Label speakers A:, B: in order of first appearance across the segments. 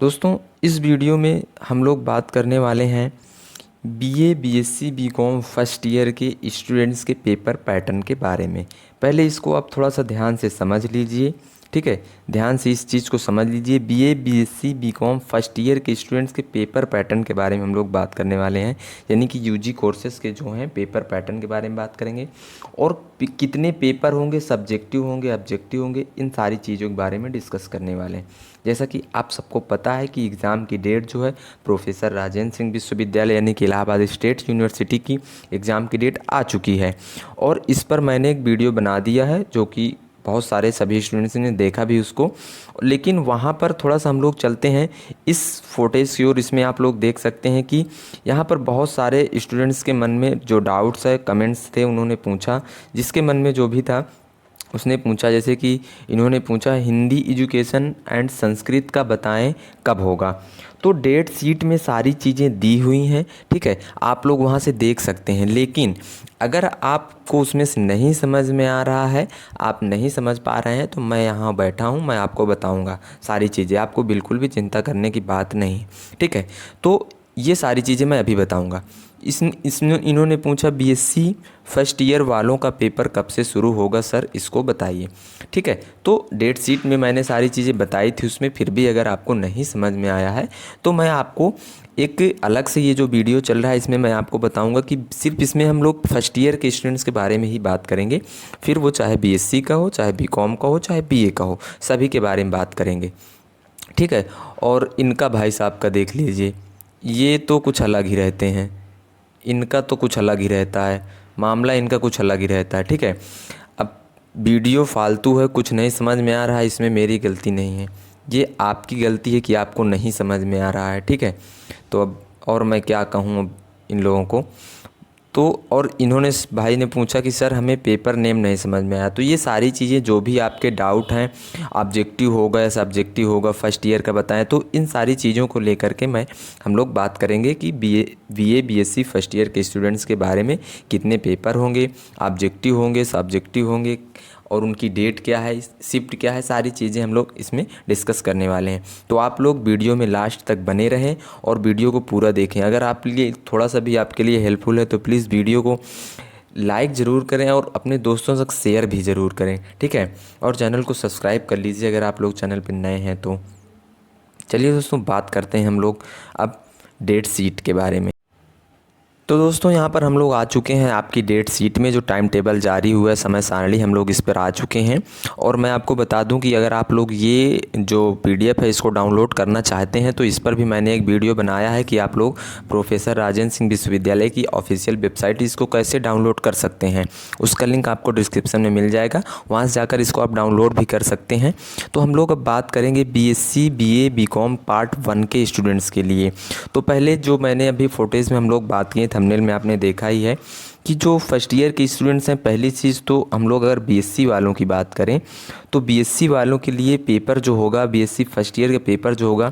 A: दोस्तों इस वीडियो में हम लोग बात करने वाले हैं BA, BSc, BCom first year के स्टूडेंट्स के पेपर पैटर्न के बारे में। पहले इसको आप थोड़ा सा ध्यान से समझ लीजिए, ठीक है। ध्यान से इस चीज़ को समझ लीजिए। BA, BSc, BCom first year के स्टूडेंट्स के पेपर पैटर्न के बारे में हम लोग बात करने वाले हैं, यानी कि यूजी कोर्सेज़ के जो हैं पेपर पैटर्न के बारे में बात करेंगे और कितने पेपर होंगे, सब्जेक्टिव होंगे, ऑब्जेक्टिव होंगे, इन सारी चीज़ों के बारे में डिस्कस करने वाले हैं। जैसा कि आप सबको पता है कि एग्ज़ाम की डेट जो है प्रोफेसर राजेंद्र सिंह विश्वविद्यालय यानी कि इलाहाबाद स्टेट यूनिवर्सिटी की एग्ज़ाम की डेट आ चुकी है और इस पर मैंने एक वीडियो बना दिया है जो कि बहुत सारे सभी स्टूडेंट्स ने देखा भी उसको। लेकिन वहाँ पर थोड़ा सा हम लोग चलते हैं इस फुटेज की ओर। इसमें आप लोग देख सकते हैं कि यहाँ पर बहुत सारे स्टूडेंट्स के मन में जो डाउट्स है, कमेंट्स थे, उन्होंने पूछा, जिसके मन में जो भी था उसने पूछा। जैसे कि इन्होंने पूछा हिंदी एजुकेशन एंड संस्कृत का बताएं कब होगा। तो डेट शीट में सारी चीज़ें दी हुई हैं, ठीक है, आप लोग वहाँ से देख सकते हैं। लेकिन अगर आपको उसमें से नहीं समझ में आ रहा है, आप नहीं समझ पा रहे हैं, तो मैं यहाँ बैठा हूँ, मैं आपको बताऊँगा सारी चीज़ें। आपको बिल्कुल भी चिंता करने की बात नहीं, ठीक है। तो ये सारी चीज़ें मैं अभी बताऊँगा। इसमें इन्होंने पूछा बीएससी फर्स्ट ईयर वालों का पेपर कब से शुरू होगा सर, इसको बताइए, ठीक है। तो डेट शीट में मैंने सारी चीज़ें बताई थी उसमें, फिर भी अगर आपको नहीं समझ में आया है तो मैं आपको एक अलग से ये जो वीडियो चल रहा है इसमें मैं आपको बताऊंगा कि सिर्फ इसमें हम लोग फर्स्ट ईयर के स्टूडेंट्स के बारे में ही बात करेंगे। फिर वो चाहे बीएससी का हो, चाहे बीकॉम का हो, चाहे बीए का हो, सभी के बारे में बात करेंगे, ठीक है। और इनका भाई साहब का देख लीजिए, ये तो कुछ अलग ही रहते हैं, इनका तो कुछ अलग ही रहता है, मामला इनका कुछ अलग ही रहता है, ठीक है। अब वीडियो फालतू है, कुछ नहीं समझ में आ रहा है, इसमें मेरी गलती नहीं है, ये आपकी गलती है कि आपको नहीं समझ में आ रहा है, ठीक है। तो अब और मैं क्या कहूँ अब इन लोगों को। तो और इन्होंने भाई ने पूछा कि सर हमें पेपर नेम नहीं समझ में आया। तो ये सारी चीज़ें जो भी आपके डाउट हैं, ऑब्जेक्टिव होगा या सब्जेक्टिव होगा, फर्स्ट ईयर का बताएं, तो इन सारी चीज़ों को लेकर के हम लोग बात करेंगे कि बीए बीएससी फर्स्ट ईयर के स्टूडेंट्स के बारे में कितने पेपर होंगे, ऑब्जेक्टिव होंगे, सब्जेक्टिव होंगे, और उनकी डेट क्या है, शिफ्ट क्या है, सारी चीज़ें हम लोग इसमें डिस्कस करने वाले हैं। तो आप लोग वीडियो में लास्ट तक बने रहें और वीडियो को पूरा देखें। अगर आप लिए थोड़ा सा भी आपके लिए हेल्पफुल है तो प्लीज़ वीडियो को लाइक ज़रूर करें और अपने दोस्तों तक शेयर भी ज़रूर करें, ठीक है। और चैनल को सब्सक्राइब कर लीजिए अगर आप लोग चैनल पर नए हैं तो। चलिए दोस्तों, बात करते हैं हम लोग अब डेट शीट के बारे में। तो दोस्तों यहाँ पर हम लोग आ चुके हैं आपकी डेट शीट में, जो टाइम टेबल जारी हुआ है, समय सारणी, हम लोग इस पर आ चुके हैं। और मैं आपको बता दूं कि अगर आप लोग ये जो पीडीएफ है इसको डाउनलोड करना चाहते हैं तो इस पर भी मैंने एक वीडियो बनाया है कि आप लोग प्रोफेसर राजेंद्र सिंह विश्वविद्यालय की ऑफिशियल वेबसाइट इसको कैसे डाउनलोड कर सकते हैं, उसका लिंक आपको डिस्क्रिप्शन में मिल जाएगा, वहाँ से जाकर इसको आप डाउनलोड भी कर सकते हैं। तो हम लोग अब बात करेंगे बीएससी बीए बीकॉम पार्ट 1 के स्टूडेंट्स के लिए। तो पहले जो मैंने अभी फुटेज में हम लोग बात की, थंबनेल में आपने देखा ही है कि जो फर्स्ट ईयर के स्टूडेंट्स हैं, पहली चीज़ तो हम लोग अगर बीएससी वालों की बात करें तो बीएससी वालों के लिए पेपर जो होगा, बीएससी फर्स्ट ईयर का पेपर जो होगा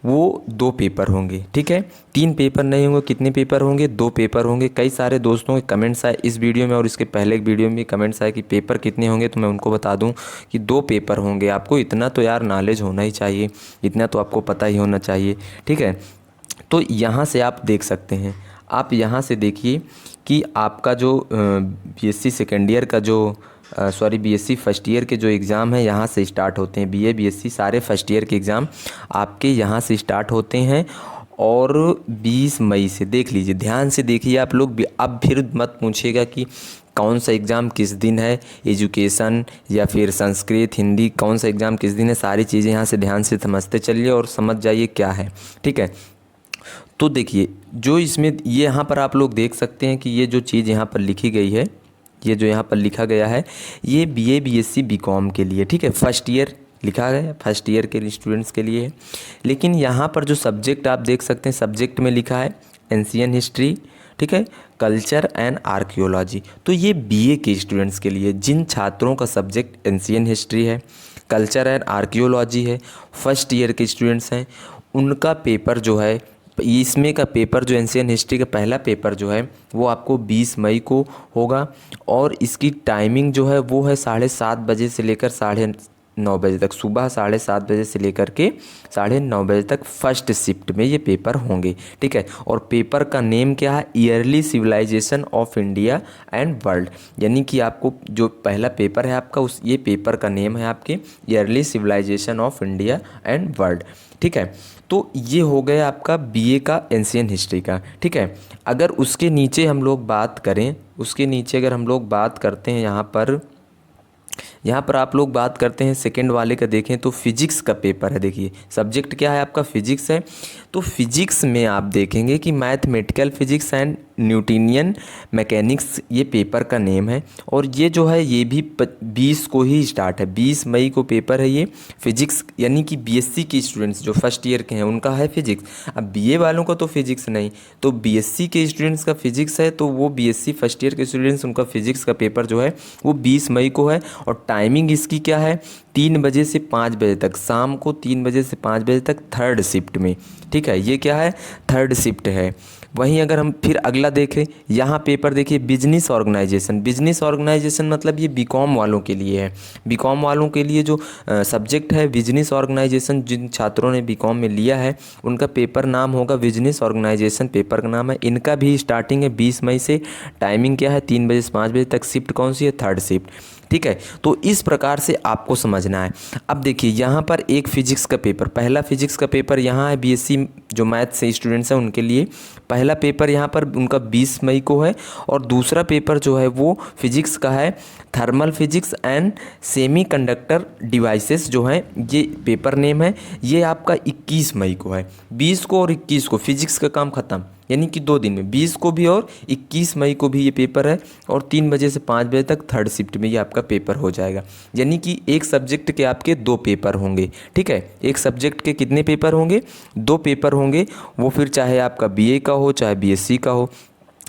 A: वो 2 पेपर होंगे, ठीक है। 3 पेपर नहीं होंगे, कितने पेपर होंगे? 2 पेपर होंगे। कई सारे दोस्तों के कमेंट्स आए इस वीडियो में और इसके पहले एक वीडियो में भी कमेंट्स आए कि पेपर कितने होंगे, तो मैं उनको बता दूं कि 2 पेपर होंगे। आपको इतना तो यार नॉलेज होना ही चाहिए, इतना तो आपको पता ही होना चाहिए, ठीक है। तो यहाँ से आप देख सकते हैं, आप यहाँ से देखिए कि आपका जो बीएससी सेकेंड ईयर का जो बीएससी फर्स्ट ईयर के जो एग्ज़ाम है यहाँ से स्टार्ट होते हैं। बीए बीएससी सारे फर्स्ट ईयर के एग्ज़ाम आपके यहाँ से स्टार्ट होते हैं और 20 मई से, देख लीजिए, ध्यान से देखिए आप लोग। अब फिर मत पूछिएगा कि कौन सा एग्ज़ाम किस दिन है, एजुकेशन या फिर संस्कृत हिंदी, कौन सा एग्ज़ाम किस दिन है, सारी चीज़ें यहाँ से ध्यान से समझते चलिए और समझ जाइए क्या है, ठीक है। तो देखिए जो इसमें ये यहाँ पर आप लोग देख सकते हैं कि ये जो चीज़ यहाँ पर लिखी गई है, ये जो यहाँ पर लिखा गया है, ये बीए बीएससी बीकॉम के लिए, ठीक है, फर्स्ट ईयर लिखा गया है, फर्स्ट ईयर के स्टूडेंट्स के लिए है। लेकिन यहाँ पर जो सब्जेक्ट आप देख सकते हैं, सब्जेक्ट में लिखा है एंशियन हिस्ट्री, ठीक है, कल्चर एंड आर्कियोलॉजी। तो ये बीए के स्टूडेंट्स के लिए, जिन छात्रों का सब्जेक्ट एंशियन हिस्ट्री है, कल्चर एंड आर्कियोलॉजी है, फर्स्ट ईयर के स्टूडेंट्स हैं, उनका पेपर जो है, इसमें का पेपर जो एंशियन हिस्ट्री का पहला पेपर जो है वो आपको 20 मई को होगा और इसकी टाइमिंग जो है वो है 7:30 बजे से लेकर बजे तक, सुबह 7:30 बजे से लेकर के 9:30 तक फर्स्ट शिफ्ट में ये पेपर होंगे। ठीक है, और पेपर का नेम क्या है, early civilization of India and world, यानी कि आपको जो पहला पेपर है आपका उस ये पेपर का नेम है आपके early civilization of India and world. ठीक है, तो ये हो गया आपका बीए का एंशियंट हिस्ट्री का। ठीक है, अगर उसके नीचे हम लोग बात करें, उसके नीचे अगर हम लोग बात करते हैं यहाँ पर आप लोग बात करते हैं सेकंड वाले का, देखें तो फिजिक्स का पेपर है। देखिए सब्जेक्ट क्या है आपका, फिजिक्स है। तो फिजिक्स में आप देखेंगे कि mathematical physics and Newtonian mechanics ये पेपर का नेम है। और ये जो है ये भी 20 को ही स्टार्ट है, 20 मई को पेपर है ये फिजिक्स, यानी कि बीएससी के स्टूडेंट्स जो फर्स्ट ईयर के हैं उनका है फिजिक्स। अब बीए वालों का तो फिजिक्स नहीं, तो बीएससी के स्टूडेंट्स का फिजिक्स है, तो वो बीएससी फर्स्ट ईयर के स्टूडेंट्स उनका फिजिक्स का पेपर जो है वो 20 मई को है। और टाइमिंग इसकी क्या है, 3 बजे से 5 बजे तक, शाम को 3 बजे से 5 बजे तक थर्ड शिफ्ट में। ठीक है, ये क्या है, थर्ड शिफ्ट है। वहीं अगर हम फिर अगला देखें, यहाँ पेपर देखिए बिजनेस ऑर्गेनाइजेशन। बिजनेस ऑर्गेनाइजेशन मतलब ये बीकॉम वालों के लिए है। बीकॉम वालों के लिए जो सब्जेक्ट है बिजनेस ऑर्गेनाइजेशन, जिन छात्रों ने बीकॉम में लिया है उनका पेपर नाम होगा बिजनेस ऑर्गेनाइजेशन, पेपर का नाम है। इनका भी स्टार्टिंग है 20 मई से। टाइमिंग क्या है, 3 बजे से 5 बजे तक। शिफ्ट कौन सी है, थर्ड शिफ्ट। ठीक है, तो इस प्रकार से आपको समझना है। अब देखिए यहाँ पर एक फिजिक्स का पेपर, पहला फिजिक्स का पेपर यहाँ है बीएससी जो मैथ से स्टूडेंट्स हैं उनके लिए। पहला पेपर यहाँ पर उनका 20 मई को है। और दूसरा पेपर जो है वो फिजिक्स का है, thermal physics and semiconductor devices जो है ये पेपर नेम है। ये आपका 21 मई को है। 20 को और 21 को फिजिक्स का काम ख़त्म, यानी कि 2 दिन में 20 को भी और 21 मई को भी ये पेपर है। और 3 बजे से 5 बजे तक थर्ड शिफ्ट में ये आपका पेपर हो जाएगा। यानी कि एक सब्जेक्ट के आपके 2 पेपर होंगे। ठीक है, एक सब्जेक्ट के कितने पेपर होंगे, 2 पेपर होंगे। वो फिर चाहे आपका बीए का हो चाहे बीएससी का हो।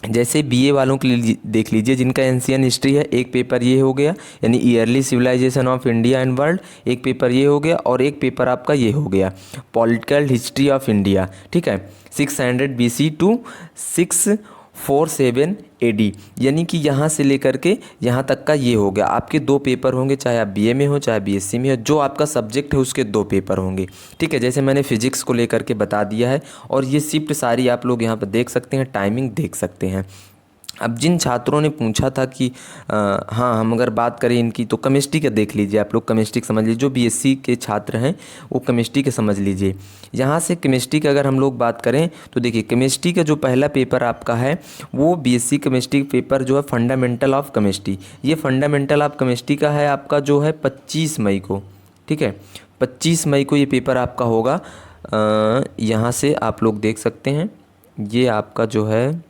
A: जैसे बीए वालों के लिए देख लीजिए, जिनका एंशियंट हिस्ट्री है, एक पेपर ये हो गया यानी early civilization of India and world, एक पेपर ये हो गया। और एक पेपर आपका ये हो गया पॉलिटिकल हिस्ट्री ऑफ इंडिया। ठीक है, 600 BC टू 647 AD, यानी कि यहाँ से लेकर के यहाँ तक का ये हो गया। आपके 2 पेपर होंगे, चाहे आप बीए में हो चाहे बीएससी में हो, जो आपका सब्जेक्ट है उसके 2 पेपर होंगे। ठीक है, जैसे मैंने फिजिक्स को लेकर के बता दिया है। और ये शिफ्ट सारी आप लोग यहाँ पर देख सकते हैं, टाइमिंग देख सकते हैं। अब जिन छात्रों ने पूछा था कि हाँ हम अगर बात करें इनकी, तो केमिस्ट्री का देख लीजिए आप लोग, केमिस्ट्री समझ लीजिए। जो बीएससी के छात्र हैं वो केमिस्ट्री के समझ लीजिए। यहाँ से केमिस्ट्री का अगर हम लोग बात करें तो देखिए केमिस्ट्री का जो पहला पेपर आपका है वो बीएससी केमिस्ट्री पेपर जो है फंडामेंटल ऑफ केमिस्ट्री। ये फंडामेंटल ऑफ केमिस्ट्री का है आपका जो है 25 मई को। ठीक है, 25 मई को ये पेपर आपका होगा। यहाँ से आप लोग देख सकते हैं, ये आपका जो है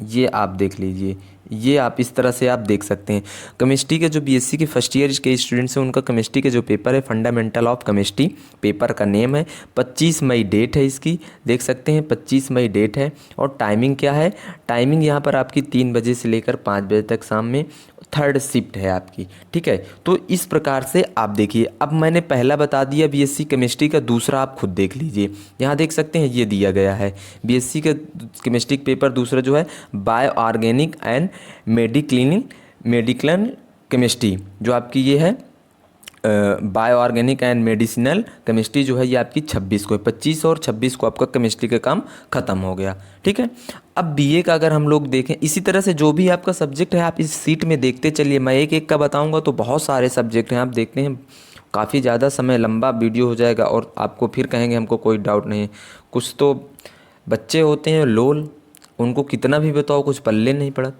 A: ये आप देख लीजिए, ये आप इस तरह से आप देख सकते हैं। केमिस्ट्री के जो बीएससी के फर्स्ट ईयर के स्टूडेंट्स हैं उनका केमिस्ट्री के जो पेपर है फंडामेंटल ऑफ केमिस्ट्री, पेपर का नेम है। 25 मई डेट है इसकी, देख सकते हैं 25 मई डेट है। और टाइमिंग क्या है, टाइमिंग यहाँ पर आपकी 3 बजे से लेकर 5 बजे तक शाम में, थर्ड शिफ्ट है आपकी। ठीक है, तो इस प्रकार से आप देखिए। अब मैंने पहला बता दिया बीएससी केमिस्ट्री का, दूसरा आप खुद देख लीजिए। यहाँ देख सकते हैं ये दिया गया है बीएससी का केमिस्ट्री पेपर दूसरा जो है bio organic and medical chemistry, जो आपकी ये है bio organic and medicinal chemistry जो है ये आपकी 26 को है। 25 और 26 को आपका केमिस्ट्री का काम ख़त्म हो गया। ठीक है, अब बीए का अगर हम लोग देखें, इसी तरह से जो भी आपका सब्जेक्ट है आप इस सीट में देखते चलिए। मैं एक एक का बताऊंगा तो बहुत सारे सब्जेक्ट हैं, आप देखते हैं काफ़ी ज़्यादा समय लंबा वीडियो हो जाएगा और आपको फिर कहेंगे हमको कोई डाउट नहीं है। कुछ तो बच्चे होते हैं लोल, उनको कितना भी बताओ कुछ पल्ले नहीं पड़ा।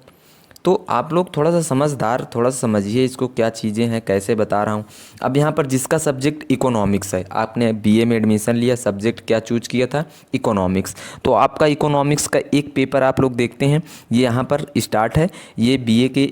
A: तो आप लोग थोड़ा सा समझदार, थोड़ा सा समझिए इसको क्या चीज़ें हैं, कैसे बता रहा हूँ। अब यहाँ पर जिसका सब्जेक्ट इकोनॉमिक्स है, आपने बीए में एडमिशन लिया, सब्जेक्ट क्या चूज किया था, इकोनॉमिक्स, तो आपका इकोनॉमिक्स का एक पेपर आप लोग देखते हैं, ये यहाँ पर स्टार्ट है। ये बीए के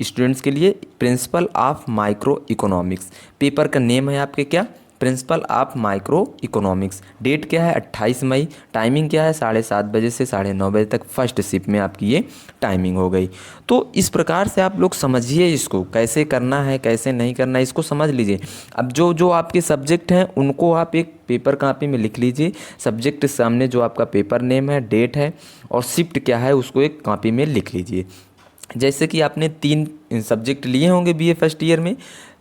A: स्टूडेंट्स के लिए principle of micro economics, paper का नेम है आपके क्या, principle of micro economics. Date क्या है 28 मई। टाइमिंग क्या है 7:30 बजे से 9:30 बजे तक, फर्स्ट शिफ्ट में आपकी ये टाइमिंग हो गई। तो इस प्रकार से आप लोग समझिए इसको कैसे करना है कैसे नहीं करना है, इसको समझ लीजिए। अब जो जो आपके सब्जेक्ट हैं उनको आप एक पेपर कॉपी में लिख लीजिए। सब्जेक्ट सामने जो आपका पेपर नेम है, डेट है और शिफ्ट क्या है उसको एक कॉपी में लिख लीजिए। जैसे कि आपने 3 सब्जेक्ट लिए होंगे बीए फर्स्ट ईयर में,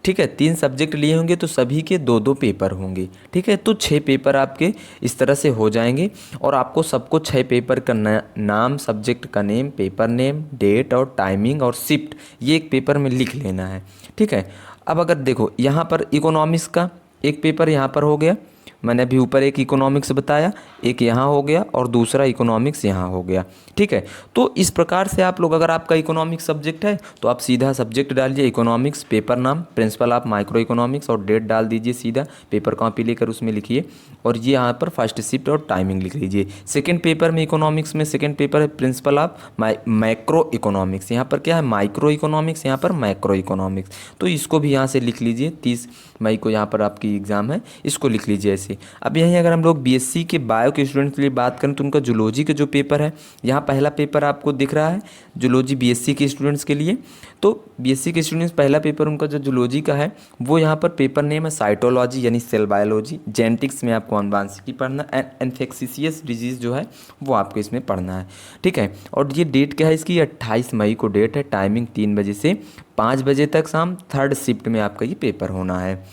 A: ठीक है, 3 सब्जेक्ट लिए होंगे तो सभी के 2-2 पेपर होंगे, ठीक है। तो 6 पेपर आपके इस तरह से हो जाएंगे और आपको सबको 6 पेपर का नाम, सब्जेक्ट का नेम, पेपर नेम, डेट और टाइमिंग और शिफ्ट ये एक पेपर में लिख लेना है, ठीक है। अब अगर देखो यहाँ पर इकोनॉमिक्स का एक पेपर यहाँ पर हो गया, मैंने अभी ऊपर एक इकोनॉमिक्स बताया, एक यहाँ हो गया और दूसरा इकोनॉमिक्स यहाँ हो गया, ठीक है। तो इस प्रकार से आप लोग, अगर आपका इकोनॉमिक्स सब्जेक्ट है तो आप सीधा सब्जेक्ट डालिए इकोनॉमिक्स, पेपर नाम, प्रिंसिपल ऑफ माइक्रो इकोनॉमिक्स और डेट डाल दीजिए, सीधा पेपर कॉपी लेकर उसमें लिखिए और ये यहाँ पर फर्स्ट शिफ्ट और टाइमिंग लिख लीजिए। सेकेंड पेपर में इकोनॉमिक्स में सेकेंड पेपर है प्रिंसिपल ऑफ मैक्रो इकोनॉमिक्स, यहाँ पर क्या है माइक्रो इकोनॉमिक्स, यहाँ पर मैक्रो इकोनॉमिक्स, तो इसको भी यहाँ से लिख लीजिए। 30 मई को यहाँ पर आपकी एग्ज़ाम है, इसको लिख लीजिए ऐसे। अब यहीं अगर हम लोग बीएससी के बायो के स्टूडेंट्स के लिए बात करें तो उनका जूलॉजी का जो पेपर है, यहाँ पहला पेपर आपको दिख रहा है जूलॉजी बीएससी के स्टूडेंट्स के लिए। तो बीएससी के स्टूडेंट्स पहला पेपर उनका जो जूलॉजी का है वो यहाँ पर पेपर नेम है साइटोलॉजी यानी सेल बायोलॉजी, जेनेटिक्स में आपको आनुवांशिकी पढ़ना, इन्फेक्शियस डिजीज़ जो है वो आपको इसमें पढ़ना है, ठीक है। और ये डेट क्या है इसकी, 28 मई को डेट है, टाइमिंग 3 बजे से 5 बजे तक शाम, थर्ड शिफ्ट में आपका ये पेपर होना है।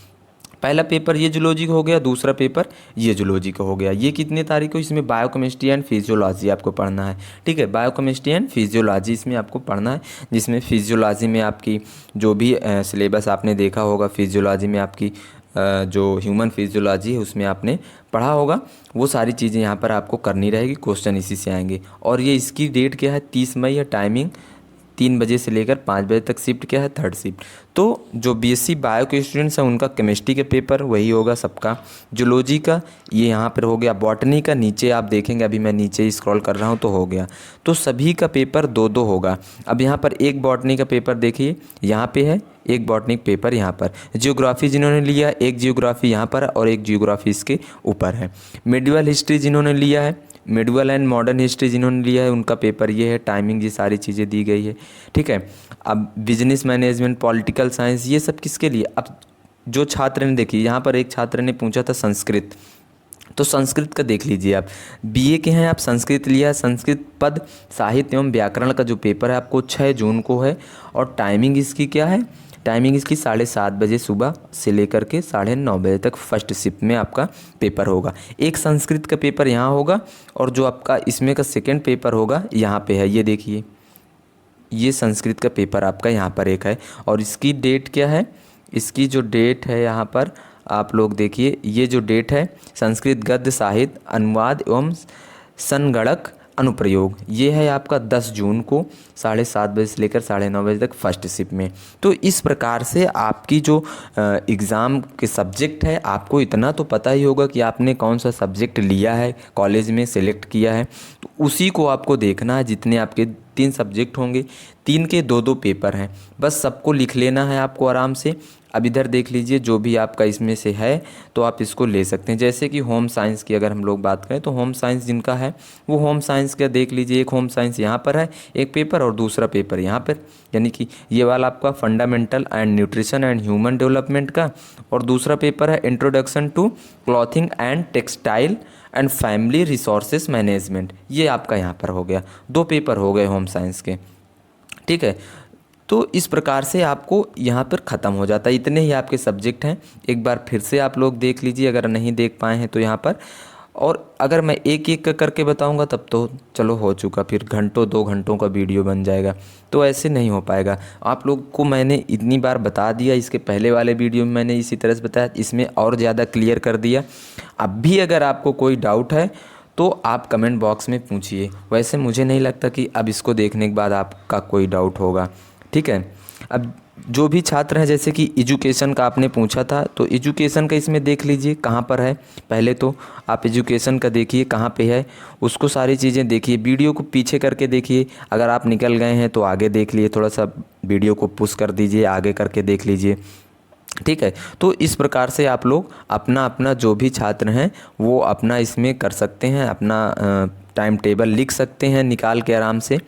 A: पहला पेपर ये जूलॉजी का हो गया, दूसरा पेपर ये जूलॉजी का हो गया। ये कितने तारीख को, इसमें बायोकेमिस्ट्री एंड फिजियोलॉजी आपको पढ़ना है, ठीक है, बायोकेमिस्ट्री एंड फिजियोलॉजी इसमें आपको पढ़ना है, जिसमें फिजियोलॉजी में आपकी जो भी सिलेबस आपने देखा होगा, फिजियोलॉजी में आपकी जो ह्यूमन फिजियोलॉजी है उसमें आपने पढ़ा होगा, वो सारी चीज़ें यहाँ पर आपको करनी रहेगी, क्वेश्चन इसी से आएंगे। और ये इसकी डेट क्या है 30 मई है, टाइमिंग 3 बजे से लेकर 5 बजे तक, शिफ्ट क्या है थर्ड शिफ्ट। तो जो बीएससी बायो के स्टूडेंट्स हैं उनका केमिस्ट्री के पेपर वही होगा सबका, जूलॉजी का ये यहाँ पर हो गया, बॉटनी का नीचे आप देखेंगे, अभी मैं नीचे ही स्क्रॉल कर रहा हूँ तो हो गया। तो सभी का पेपर 2-2 होगा। अब यहाँ पर एक बॉटनी का पेपर देखिए यहाँ पे है, एक बॉटनी पेपर यहाँ पर, जियोग्राफी जिन्होंने लिया एक जियोग्राफी यहाँ पर और एक जियोग्राफी इसके ऊपर है। मेडिवल हिस्ट्री जिन्होंने लिया है, मेडिवल एंड मॉडर्न हिस्ट्री जिन्होंने लिया है उनका पेपर ये है, टाइमिंग ये सारी चीज़ें दी गई है, ठीक है। अब बिजनेस मैनेजमेंट, पॉलिटिकल साइंस ये सब किसके लिए, अब जो छात्र ने देखिए यहाँ पर एक छात्र ने पूछा था संस्कृत, तो संस्कृत का देख लीजिए आप, बीए के हैं आप, संस्कृत लिया है, संस्कृत पद साहित्य एवं व्याकरण का जो पेपर है आपको 6 जून को है और टाइमिंग इसकी क्या है, टाइमिंग इसकी 7:30 बजे सुबह से लेकर के 9:30 बजे तक फर्स्ट शिफ्ट में आपका पेपर होगा। एक संस्कृत का पेपर यहाँ होगा और जो आपका इसमें का सेकेंड पेपर होगा यहाँ पे है, ये देखिए ये संस्कृत का पेपर आपका यहाँ पर एक है और इसकी डेट क्या है, इसकी जो डेट है यहाँ पर आप लोग देखिए, ये जो डेट है संस्कृत गद्य साहित्य अनुवाद एवं संगणक अनुप्रयोग, ये है आपका 10 जून को 7:30 बजे से लेकर 9:30 बजे तक फर्स्ट शिफ्ट में। तो इस प्रकार से आपकी जो एग्ज़ाम के सब्जेक्ट है, आपको इतना तो पता ही होगा कि आपने कौन सा सब्जेक्ट लिया है, कॉलेज में सेलेक्ट किया है, तो उसी को आपको देखना है। जितने आपके 3 सब्जेक्ट होंगे, 3 के 2-2 पेपर हैं, बस सबको लिख लेना है आपको आराम से। अब इधर देख लीजिए जो भी आपका इसमें से है तो आप इसको ले सकते हैं। जैसे कि होम साइंस की अगर हम लोग बात करें तो होम साइंस जिनका है वो होम साइंस का देख लीजिए, एक होम साइंस यहाँ पर है एक पेपर और दूसरा पेपर यहाँ पर, यानी कि ये वाला आपका fundamental and nutrition and human development का, और दूसरा पेपर है introduction to clothing and textile and family resources management, ये आपका यहाँ पर हो गया। 2 पेपर हो गए होम साइंस के, ठीक है। तो इस प्रकार से आपको यहाँ पर ख़त्म हो जाता है, इतने ही आपके सब्जेक्ट हैं। एक बार फिर से आप लोग देख लीजिए अगर नहीं देख पाए हैं तो यहाँ पर, और अगर मैं एक एक करके बताऊँगा तब तो चलो हो चुका, फिर घंटों 2 घंटों का वीडियो बन जाएगा, तो ऐसे नहीं हो पाएगा। आप लोग को मैंने इतनी बार बता दिया, इसके पहले वाले वीडियो में मैंने इसी तरह से बताया, इसमें और ज़्यादा क्लियर कर दिया। अब भी अगर आपको कोई डाउट है तो आप कमेंट बॉक्स में पूछिए, वैसे मुझे नहीं लगता कि अब इसको देखने के बाद आपका कोई डाउट होगा, ठीक है। अब जो भी छात्र हैं, जैसे कि एजुकेशन का आपने पूछा था, तो एजुकेशन का इसमें देख लीजिए कहाँ पर है। पहले तो आप एजुकेशन का देखिए कहाँ पे है, उसको सारी चीज़ें देखिए, वीडियो को पीछे करके देखिए। अगर आप निकल गए हैं तो आगे देख लिए, थोड़ा सा वीडियो को पुश कर दीजिए, आगे करके देख लीजिए, ठीक है। तो इस प्रकार से आप लोग अपना अपना जो भी छात्र हैं वो अपना इसमें कर सकते हैं, अपना टाइम टेबल लिख सकते हैं निकाल के आराम से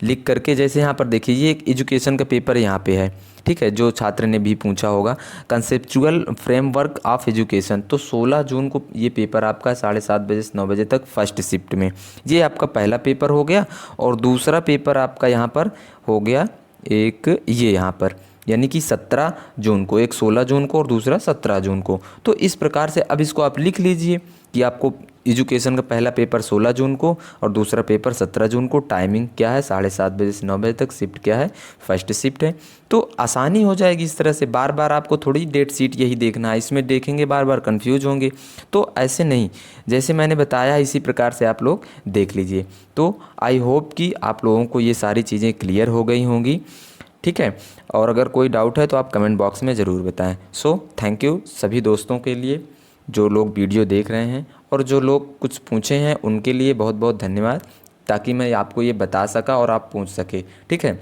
A: लिख करके। जैसे यहाँ पर देखिए ये एक एजुकेशन का पेपर यहाँ पे है, ठीक है, जो छात्र ने भी पूछा होगा। कंसेप्चुअल फ्रेमवर्क ऑफ एजुकेशन, तो 16 जून को ये पेपर आपका 7:30 बजे से 9 बजे तक फर्स्ट शिफ्ट में, ये आपका पहला पेपर हो गया। और दूसरा पेपर आपका यहाँ पर हो गया एक ये यहाँ पर, यानी कि 17 जून को, एक 16 जून को और दूसरा 17 जून को। तो इस प्रकार से अब इसको आप लिख लीजिए कि आपको एजुकेशन का पहला पेपर 16 जून को और दूसरा पेपर 17 जून को। टाइमिंग क्या है, 7:30 बजे से 9 बजे तक। शिफ्ट क्या है, फर्स्ट शिफ्ट है। तो आसानी हो जाएगी इस तरह से, बार बार आपको थोड़ी डेट शीट यही देखना है, इसमें देखेंगे बार बार कंफ्यूज होंगे। तो ऐसे नहीं, जैसे मैंने बताया इसी प्रकार से आप लोग देख लीजिए। तो आई होप कि आप लोगों को ये सारी चीज़ें क्लियर हो गई होंगी, ठीक है। और अगर कोई डाउट है तो आप कमेंट बॉक्स में ज़रूर बताएं। सो थैंक यू सभी दोस्तों के लिए जो लोग वीडियो देख रहे हैं, और जो लोग कुछ पूछे हैं उनके लिए बहुत बहुत धन्यवाद, ताकि मैं आपको ये बता सका और आप पूछ सके, ठीक है।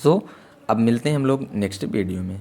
A: सो अब मिलते हैं हम लोग नेक्स्ट वीडियो में।